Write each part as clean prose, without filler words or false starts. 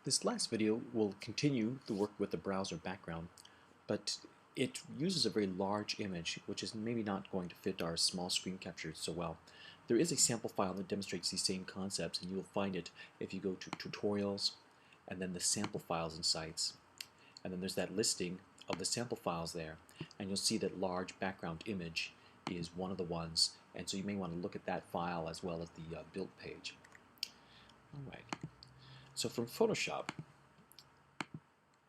This last video will continue the work with the browser background, but it uses a very large image, which is maybe not going to fit our small screen capture so well. There is a sample file that demonstrates these same concepts, and you'll find it if you go to Tutorials, and then the sample files and sites. And then there's that listing of the sample files there, and you'll see that large background image is one of the ones, and so you may want to look at that file as well as the build page. Alright, so from Photoshop,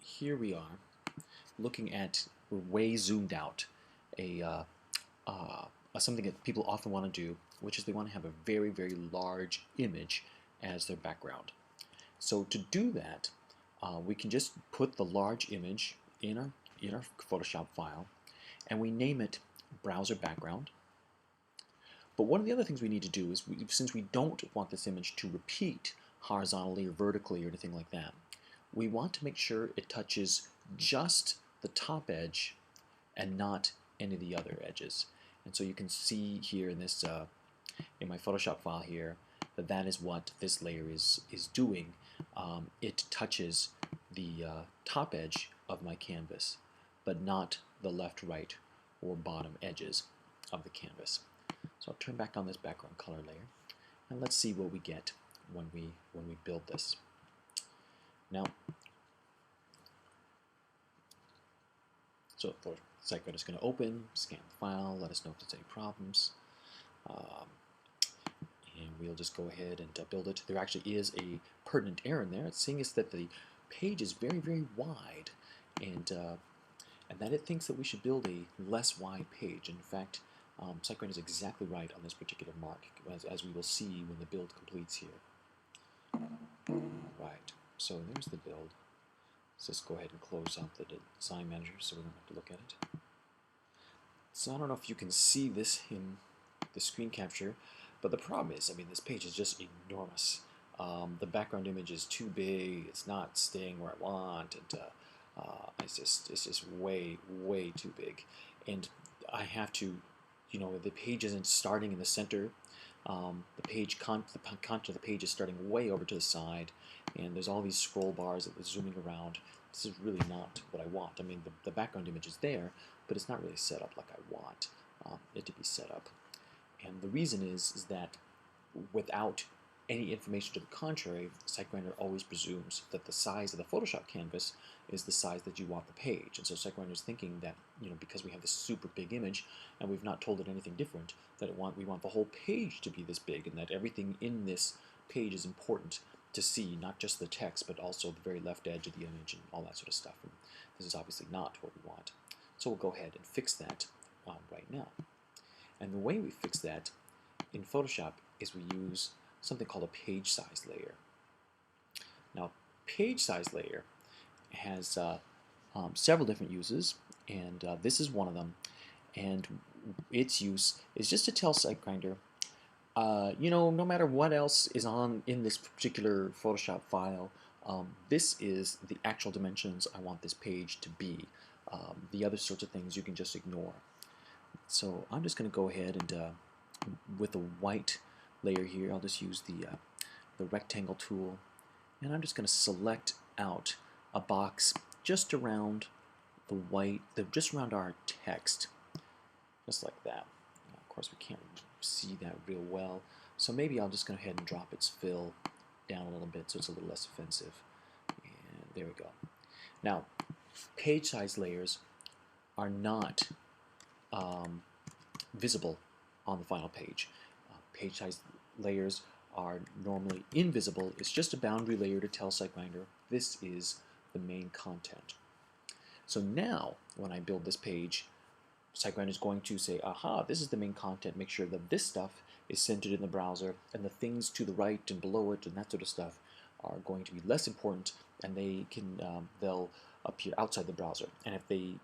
here we are looking at, we're way zoomed out, something that people often want to do, which is they want to have a very, very large image as their background. So to do that, we can just put the large image in our Photoshop file, and we name it browser background. But one of the other things we need to do is, since we don't want this image to repeat horizontally or vertically or anything like that, we want to make sure it touches just the top edge and not any of the other edges. And so you can see here in this in my Photoshop file here that that is what this layer is doing. It touches the top edge of my canvas, but not the left, right, or bottom edges of the canvas. So I'll turn back on this background color layer, and let's see what we get when we build this. Now, so the SiteGrinder is going to open, scan the file, let us know if there's any problems, and we'll just go ahead and build it. There actually is a pertinent error in there. It's saying us that the page is very, very wide, and that it thinks that we should build a less wide page. In fact, SiteGrinder is exactly right on this particular mark, as we will see when the build completes here. Right, so there's the build. Let's just go ahead and close out the design manager so we don't have to look at it. So I don't know if you can see this in the screen capture, but the problem is, I mean, this page is just enormous. The background image is too big, it's not staying where I want, and it's just way, way too big. And I have to, you know, the page isn't starting in the center. The content of the page is starting way over to the side, and there's all these scroll bars that are zooming around. This is really not what I want. I mean, the background image is there, but it's not really set up like I want it to be set up. And the reason is that without any information to the contrary, SiteGrinder always presumes that the size of the Photoshop canvas is the size that you want the page. And so SiteGrinder is thinking that, you know, because we have this super big image and we've not told it anything different, that we want the whole page to be this big, and that everything in this page is important to see, not just the text, but also the very left edge of the image and all that sort of stuff. And this is obviously not what we want. So we'll go ahead and fix that right now. And the way we fix that in Photoshop is we use something called a page size layer. Now, page size layer has several different uses, and this is one of them. And its use is just to tell SiteGrinder, you know, no matter what else is in this particular Photoshop file, this is the actual dimensions I want this page to be. The other sorts of things you can just ignore. So I'm just going to go ahead and with the white layer here, I'll just use the rectangle tool, and I'm just going to select out a box just around the white, just around our text, just like that. Now, of course, we can't see that real well, so maybe I'll just go ahead and drop its fill down a little bit so it's a little less offensive. And there we go. Now, page size layers are not visible on the final page. Page size layers are normally invisible. It's just a boundary layer to tell SiteGrinder this is the main content. So now, when I build this page, SiteGrinder is going to say, aha, this is the main content. Make sure that this stuff is centered in the browser, and the things to the right and below it and that sort of stuff are going to be less important, and they'll appear outside the browser. And if the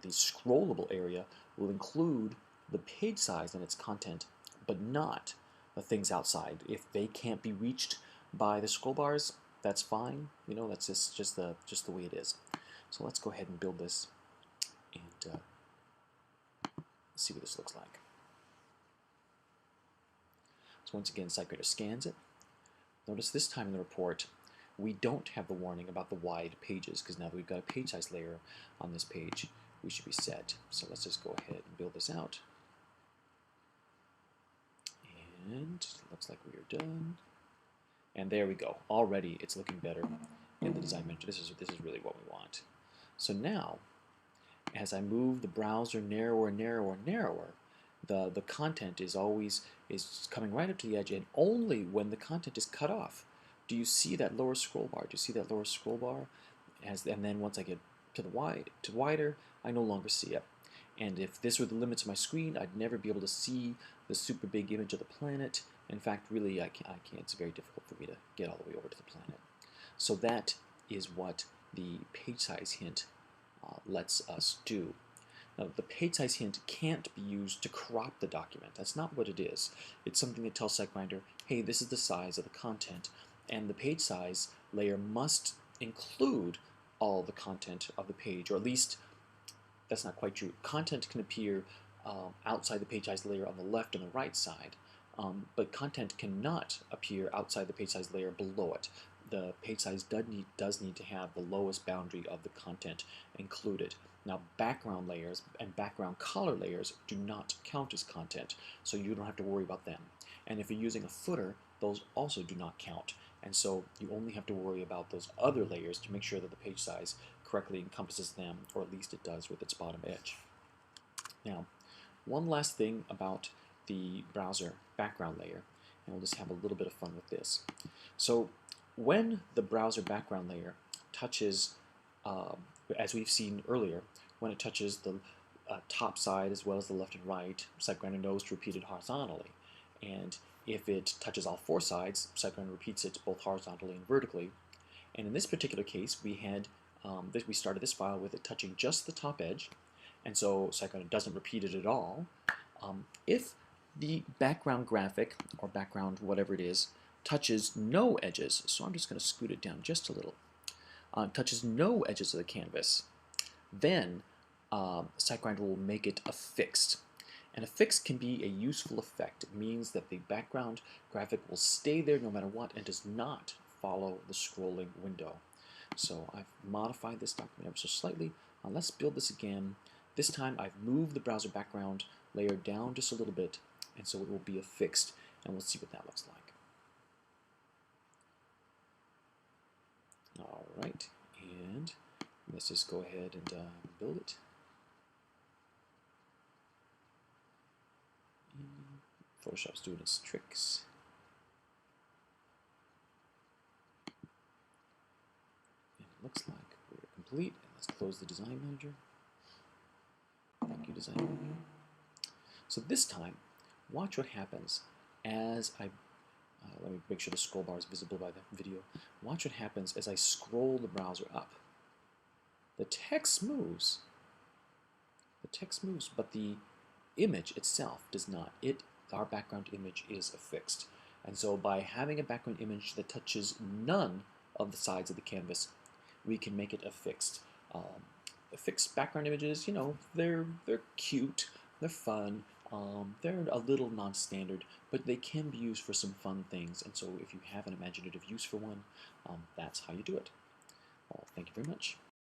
scrollable area will include the page size and its content, but not the things outside. If they can't be reached by the scroll bars, that's fine. You know, that's just the way it is. So let's go ahead and build this and see what this looks like. So once again, SiteGrinder scans it. Notice this time in the report, we don't have the warning about the wide pages, because now that we've got a page size layer on this page, we should be set. So let's just go ahead and build this out. And it looks like we are done. And there we go. Already it's looking better in the design manager. This is really what we want. So now, as I move the browser narrower and narrower and narrower, the content is coming right up to the edge, and only when the content is cut off do you see that lower scroll bar. Do you see that lower scroll bar? And then once I get to wider, I no longer see it. And if this were the limits of my screen, I'd never be able to see the super big image of the planet. In fact, really, I can't. It's very difficult for me to get all the way over to the planet. So that is what the page size hint lets us do. Now, the page size hint can't be used to crop the document. That's not what it is. It's something that tells SiteGrinder, hey, this is the size of the content, and the page size layer must include all the content of the page, or at least that's not quite true. Content can appear outside the page size layer on the left and the right side, but content cannot appear outside the page size layer below it. The page size does need to have the lowest boundary of the content included. Now, background layers and background color layers do not count as content, so you don't have to worry about them. And if you're using a footer, those also do not count. And so you only have to worry about those other layers to make sure that the page size correctly encompasses them, or at least it does with its bottom edge. Now, one last thing about the browser background layer, and we'll just have a little bit of fun with this. So when the browser background layer touches, as we've seen earlier, when it touches the top side as well as the left and right, SiteGrinder knows to repeat it horizontally. And if it touches all four sides, SiteGrinder repeats it both horizontally and vertically. And in this particular case, we had we started this file with it touching just the top edge, and so SiteGrinder doesn't repeat it at all. If the background graphic, or background whatever it is, touches no edges, so I'm just going to scoot it down just a little, touches no edges of the canvas, then SiteGrinder will make it a fixed. And a fixed can be a useful effect. It means that the background graphic will stay there no matter what and does not follow the scrolling window. So I've modified this document ever so slightly. Let's build this again. This time I've moved the browser background layer down just a little bit, and so it will be a fixed, and we'll see what that looks like. All right, and let's just go ahead and build it. Photoshop's doing its tricks. And it looks like we're complete. And let's close the design manager. Thank you, design manager. So this time, watch what happens as I let me make sure the scroll bar is visible by the video. Watch what happens as I scroll the browser up. The text moves. The text moves, but the image itself does not. Our background image is affixed. And so by having a background image that touches none of the sides of the canvas, we can make it affixed. Affixed background images, you know, they're cute, they're fun, they're a little non-standard, but they can be used for some fun things. And so if you have an imaginative use for one, that's how you do it. Well, thank you very much.